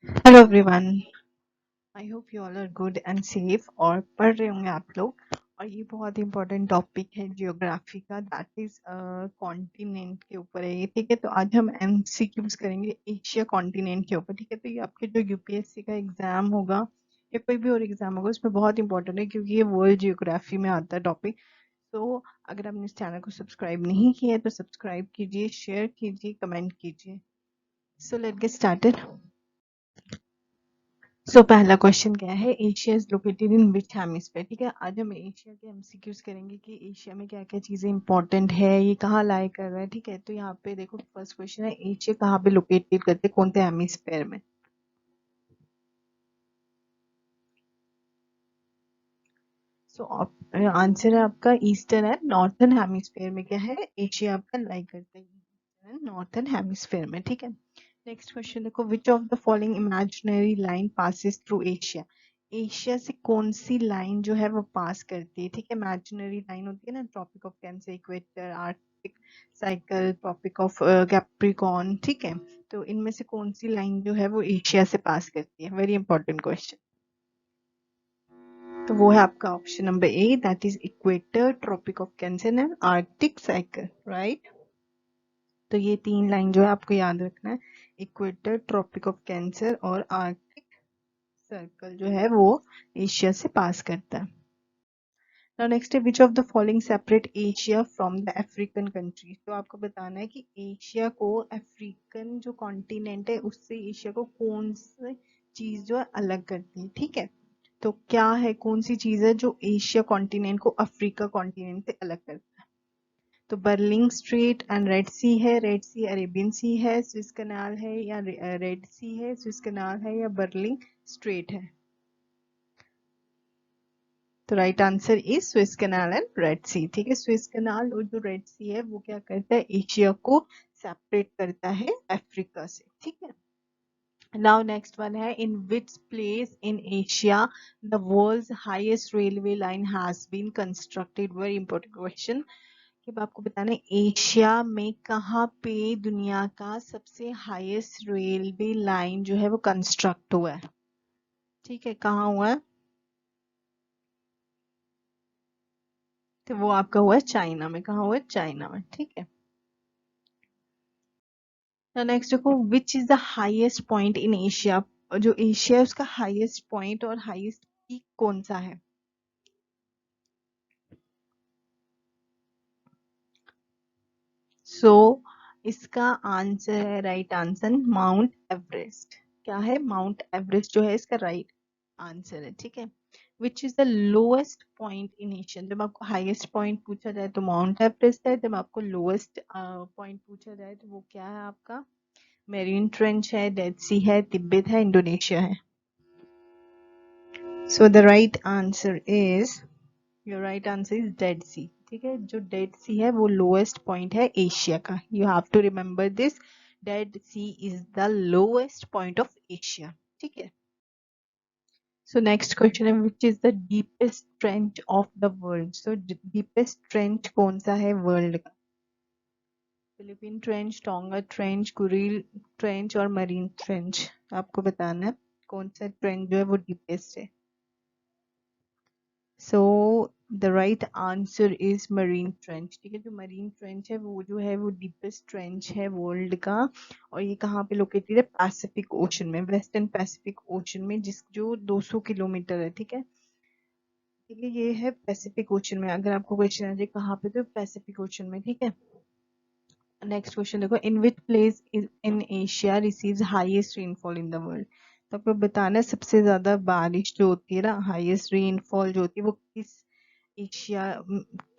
Hello everyone. I hope you all are good and safe और पढ़ रहे होंगे आप लोग। और ये बहुत इंपॉर्टेंट टॉपिक है जियोग्राफी का, दैट इज कॉन्टिनेंट के ऊपर है ये। ठीक है, तो आज हम एमसीक्यूज करेंगे एशिया कॉन्टिनेंट के ऊपर। ठीक है, तो ये आपके जो यूपीएससी का एग्जाम होगा या कोई भी और एग्जाम होगा उसमें बहुत इंपॉर्टेंट है, क्योंकि ये वर्ल्ड जियोग्राफी में आता है टॉपिक। तो अगर आपने इस चैनल को सब्सक्राइब नहीं किया है तो सब्सक्राइब कीजिए, शेयर कीजिए, कमेंट कीजिए। So let get started. पहला क्वेश्चन क्या है, Asia is located in which hemisphere. ठीक है, आज हम एशिया के एमसीक्यूज करेंगे कि एशिया में क्या क्या चीजें इंपॉर्टेंट है, ये कहाँ लाई कर रहा है। ठीक है, तो यहाँ पे देखो फर्स्ट क्वेश्चन है, एशिया कहाँ पे लोकेटेड करते हैं, कौन से हेमिस्फीयर में। सो आंसर है आपका ईस्टर्न एंड नॉर्थन हेमिस्फीयर में क्या है, एशिया आपका लाई करता है ईस्टर्न एंड नॉर्थन हेमिस्फीयर में। ठीक है, नेक्स्ट क्वेश्चन देखो, which of the following imaginary line passes through Asia. Asia से कौन सी लाइन जो है वो पास करती है। ठीक है, इमेजिनरी लाइन होती है ना, tropic of cancer, equator, arctic circle, tropic of capricorn. ठीक है, तो इनमें से कौन सी लाइन जो है वो एशिया से पास करती है, वेरी इंपॉर्टेंट क्वेश्चन। तो वो है आपका option number A, that is equator, tropic of cancer and arctic circle, right. तो ये तीन लाइन जो है आपको याद रखना है, इक्वेटर, ट्रॉपिक ऑफ कैंसर और आर्कटिक सर्कल जो है वो एशिया से पास करता है। नाउ नेक्स्ट है, which of the following separate Asia from the African countries. तो आपको बताना है कि एशिया को अफ्रीकन जो कॉन्टिनेंट है उससे एशिया को कौन सी चीज जो है अलग करती है। ठीक है, तो क्या है, कौन सी चीज है जो एशिया कॉन्टिनेंट को अफ्रीका कॉन्टिनेंट से अलग करती है। तो बर्लिंग स्ट्रेट एंड रेड सी है, रेड सी अरेबियन सी है, स्विस कनाल है या रेड सी है, स्विस कनाल है या बर्लिंग स्ट्रेट है। तो right answer is Suez canal and Red Sea. ठीक है, स्विस कनाल और जो रेड सी है वो क्या करता है, एशिया को सेपरेट करता है अफ्रीका से। ठीक है, नाउ नेक्स्ट वन है, in which place in Asia the world's highest railway line has been constructed. Very important question. कि अब आपको बताना है एशिया में कहाँ पे दुनिया का सबसे हाईएस्ट रेलवे लाइन जो है वो कंस्ट्रक्ट हुआ है। ठीक है, कहाँ हुआ है, तो वो आपका हुआ है चाइना में। कहाँ हुआ है, चाइना में। ठीक है, तो नेक्स्ट देखो, विच is the highest point in Asia. जो एशिया है उसका हाईएस्ट पॉइंट और हाईएस्ट पीक कौन सा है। सो इसका आंसर है, राइट आंसर माउंट एवरेस्ट। क्या है, माउंट एवरेस्ट जो है इसका राइट आंसर है। ठीक है, which is the lowest point in Asia. जब आपको हाईएस्ट पॉइंट पूछा जाए तो माउंट एवरेस्ट है, जब आपको लोएस्ट पॉइंट पूछा जाए तो वो क्या है आपका, मेरीन ट्रेंच है, डेड सी है, तिब्बत है, इंडोनेशिया है। So the right answer is, your right answer is dead sea. ठीक है, जो डेड सी है वो लोएस्ट पॉइंट है एशिया का। You have to remember this, dead sea is the lowest point of Asia. ठीक है, सो नेक्स्ट क्वेश्चन है, which is the deepest trench of the world. So deepest trench कौन सा है वर्ल्ड का, Philippine trench, tonga trench, Kuril trench और marine trench. आपको बताना है कौन सा ट्रेंच जो है वो डीपेस्ट है। So the right answer is marine trench. ठीक है, जो मरीन ट्रेंच है वो जो है वो डीपेस्ट ट्रेंच है वर्ल्ड का। और ये कहाँ पे लोकेटेड है, पैसिफिक ओशन में, वेस्टर्न पैसिफिक ओशन में, जिस जो 200 किलोमीटर है। ठीक है, ठीक है, ये है पैसिफिक ओशन में। अगर आपको क्वेश्चन आ जाए कहाँ पे, तो पैसिफिक ओशन में। ठीक है, नेक्स्ट क्वेश्चन देखो, in which place in Asia receives highest rainfall in the world. तो आपको बताना है सबसे ज्यादा बारिश जो होती है ना, हाईएस्ट रेनफॉल जो होती है वो किस एशिया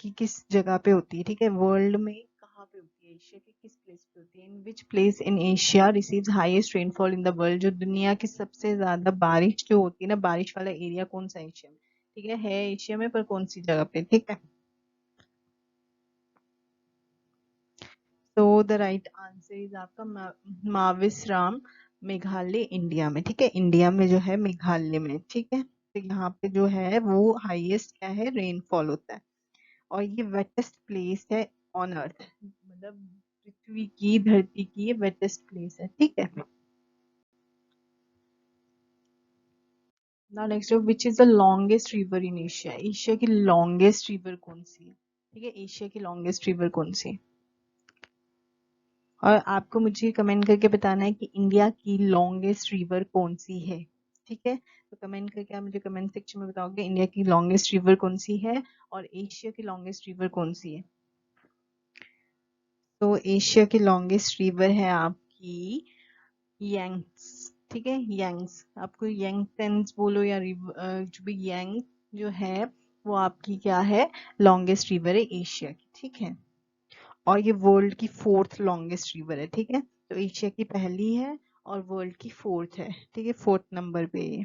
की किस जगह पे होती है। ठीक है, वर्ल्ड में कहाँ पे होती है, एशिया के किस प्लेस पे होती है। In which place in Asia receives highest rainfall in the world, जो दुनिया की सबसे ज्यादा बारिश जो होती है ना, बारिश वाला एरिया कौन सा है एशिया में। ठीक है एशिया में, पर कौन सी जगह पे। ठीक है, तो द राइट आंसर इज आपका माविस राम, मेघालय, इंडिया में। ठीक है, इंडिया में जो है मेघालय में। ठीक है, तो यहाँ पे जो है वो हाईएस्ट क्या है, रेनफॉल होता है। और ये वेटेस्ट प्लेस है ऑन अर्थ, मतलब पृथ्वी की, धरती की ये वेटेस्ट प्लेस है। ठीक है, now next, which is the longest river in Asia? Asia की लॉन्गेस्ट रिवर कौन सी है? ठीक है, एशिया की लॉन्गेस्ट रिवर कौन सी है? और आपको मुझे कमेंट करके बताना है कि इंडिया की लॉन्गेस्ट रिवर कौन सी है। ठीक है, तो कमेंट करके आप मुझे कमेंट सेक्शन में बताओगे इंडिया की लॉन्गेस्ट रिवर कौन सी है और एशिया की लॉन्गेस्ट रिवर कौन सी है। तो एशिया की लॉन्गेस्ट रिवर है आपकी यांग्स। ठीक है, यांग्स, आपको यांगसेंस बोलो या जो भी यांग जो है वो आपकी क्या है, लॉन्गेस्ट रिवर है एशिया की। ठीक है, और ये वर्ल्ड की 4th लॉन्गेस्ट रिवर है। ठीक है, तो एशिया की पहली है और वर्ल्ड की 4th है। ठीक है, 4th नंबर पे ये।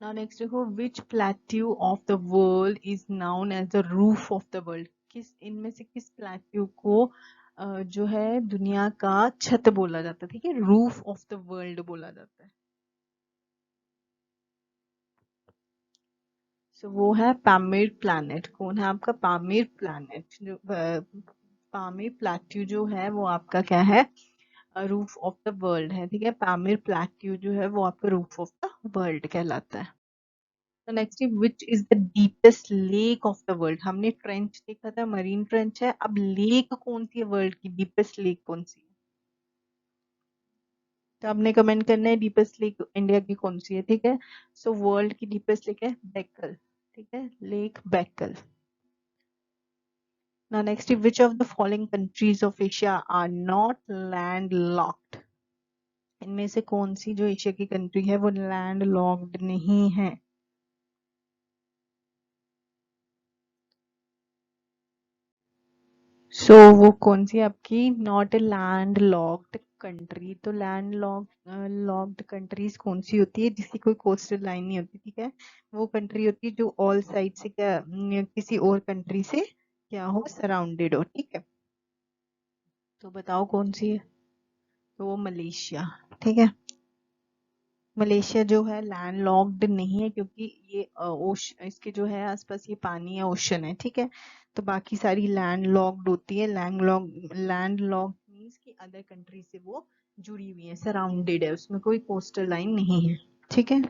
नाउ नेक्स्ट देखो, which plateau of the world is known as the roof of the world? किस इनमें से किस प्लेट्यू को जो है दुनिया का छत बोला जाता है? ठीक है, रूफ ऑफ द वर्ल्ड बोला जाता है। सो वो है पामीर प्लैनेट। कौन है आपका? पामीर प्लैनेट। जो पामीर प्लेट्यू जो है वो आपका क्या है, रूफ ऑफ द वर्ल्ड है। ठीक है, पामीर प्लेट्यू जो है वो आपका रूफ ऑफ द वर्ल्ड कहलाता है। तो next, which is the deepest lake of the world? हमने ट्रेंच देखा था, मरीन ट्रेंच है, अब लेक कौन सी है वर्ल्ड की डीपेस्ट लेक कौन सी है? तो आपने कमेंट करना है डीपेस्ट लेक इंडिया की कौन सी है। ठीक है, सो वर्ल्ड की डीपेस्ट लेक है बेकल। ठीक है, लेक बेकल। Now next, which of the following countries of Asia are not landlocked? इनमें से कौन सी जो एशिया की कंट्री है वो लैंड लॉक्ड नहीं है? सो वो कौन सी आपकी not a land locked country? तो लैंड लॉक्ड कंट्रीज कौन सी होती है जिसकी कोई कोस्टल लाइन नहीं होती? ठीक है, वो कंट्री होती है जो ऑल साइड से क्या किसी और कंट्री से क्या हो, सराउंडेड हो। ठीक है, तो बताओ कौन सी है? तो वो मलेशिया। ठीक है, मलेशिया जो है लैंड लॉक्ड नहीं है क्योंकि ये इसके जो है आसपास ये पानी है, ओशन है। ठीक है, तो बाकी सारी लैंड लॉक्ड होती है। लैंड लॉक्ड मीन्स कि अदर कंट्री से वो जुड़ी हुई है, सराउंडेड है, उसमें कोई कोस्टल लाइन नहीं है। ठीक है,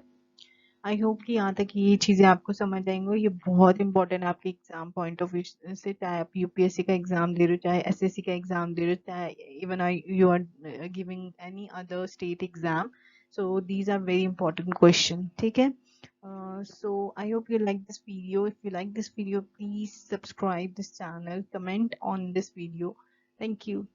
आई होप कि यहाँ तक ये चीजें आपको समझ आएंगी। ये बहुत इंपॉर्टेंट है आपके एग्जाम पॉइंट ऑफ व्यू से, चाहे आप यूपीएससी का एग्जाम दे रहे हो, चाहे एसएससी का एग्जाम दे रहे हो, चाहे even you are giving any other state exam. So these are very important question. ठीक है, so I hope you like this video. If you like this video, please subscribe this channel, comment on this video. Thank you.